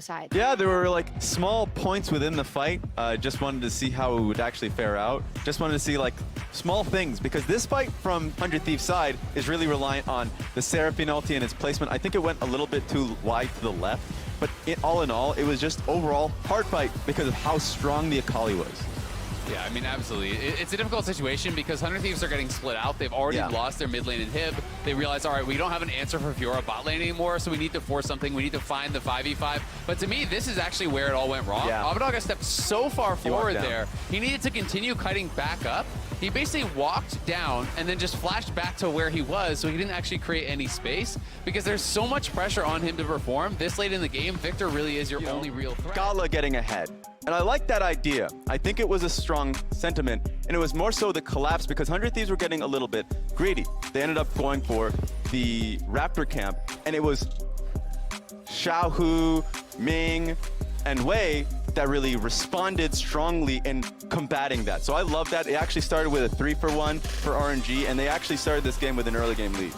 side. Yeah, there were like small points within the fight. Just wanted to see how it would actually fare out. Just wanted to see like small things, because this fight from 100 Thieves side is really reliant on the Seraphine ulti and its placement. I think it went a little bit too wide to the left, but all in all, it was just overall hard fight because of how strong the Akali was. Yeah, I mean, absolutely. It's a difficult situation because 100 Thieves are getting split out. They've already lost their mid lane inhib. They realize, all right, we don't have an answer for Fiora bot lane anymore, so we need to force something. We need to find the 5v5. But to me, this is actually where it all went wrong. Yeah. Avadog stepped so far forward there. He needed to continue kiting back up. He basically walked down and then just flashed back to where he was, so he didn't actually create any space because there's so much pressure on him to perform. This late in the game, Victor really is your only real threat. Gala getting ahead. And I like that idea. I think it was a strong sentiment, and it was more so the collapse because 100 Thieves were getting a little bit greedy. They ended up going for the Raptor camp, and it was Xiaohu, Ming, and Wei that really responded strongly in combating that. So I love that. It actually started with a 3-for-1 for RNG, and they actually started this game with an early game lead.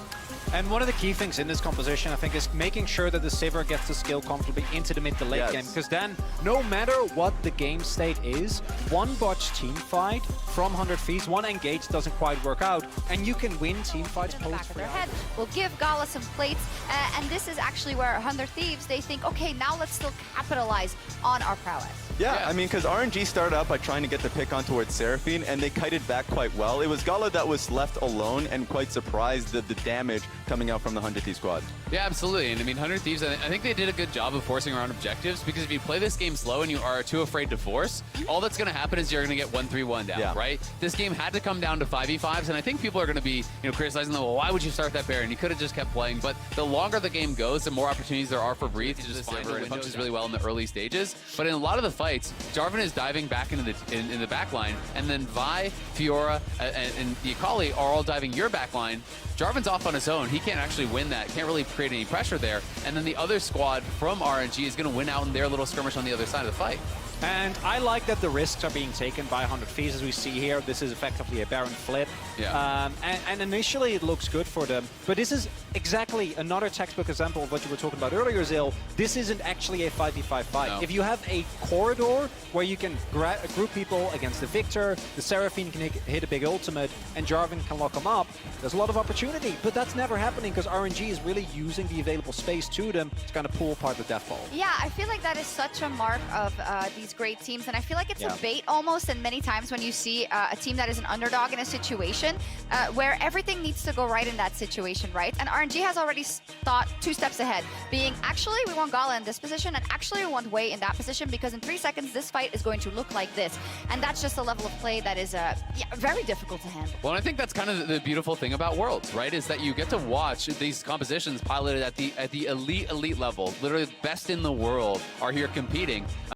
And one of the key things in this composition, I think, is making sure that the Sivir gets the skill comfortably into the mid to late game. Because then, no matter what the game state is, one botched team fight from 100 Thieves, one engage doesn't quite work out, and you can win team fights post Their head will give Gala some plates, and this is actually where 100 Thieves, they think, okay, now let's still capitalize on our prowess. Yeah, I mean, because RNG started out by trying to get the pick on towards Seraphine, and they kited back quite well. It was Gala that was left alone and quite surprised at the damage coming out from the 100 Thieves squad. Yeah, absolutely. And I mean, 100 Thieves, I think they did a good job of forcing around objectives, because if you play this game slow and you are too afraid to force, all that's going to happen is you're going to get 1-3-1 down, right? This game had to come down to 5v5s, and I think people are going to be, criticizing them, well, why would you start that Baron? You could have just kept playing. But the longer the game goes, the more opportunities there are for Breathe to just find it. It punches really well in the early stages. But in a lot of the fights, Jarvan is diving back into the back line, and then Vi, Fiora, and the Akali are all diving your back line. Jarvan's off on his own. He can't actually win that. Can't really create any pressure there. And then the other squad from RNG is going to win out in their little skirmish on the other side of the fight. And I like that the risks are being taken by 100 Thieves, as we see here. This is effectively a Baron flip. Yeah. And initially it looks good for them. But this is exactly another textbook example of what you were talking about earlier, Zil. This isn't actually a 5v5 fight. No. If you have a corridor where you can group people against the Victor, the Seraphine can hit a big ultimate, and Jarvan can lock them up, there's a lot of opportunity. But that's never happening because RNG is really using the available space to them to kind of pull apart the death ball. Yeah, I feel like that is such a mark of these great teams, and I feel like it's a bait almost, and many times when you see a team that is an underdog in a situation where everything needs to go right in that situation, right? And RNG has already thought 2 steps ahead, being actually we want Gala in this position, and actually we want Wei in that position, because in 3 seconds this fight is going to look like this. And that's just a level of play that is very difficult to handle. Well, and I think that's kind of the beautiful thing about Worlds, right? Is that you get to watch these compositions piloted at the elite level. Literally the best in the world are here competing.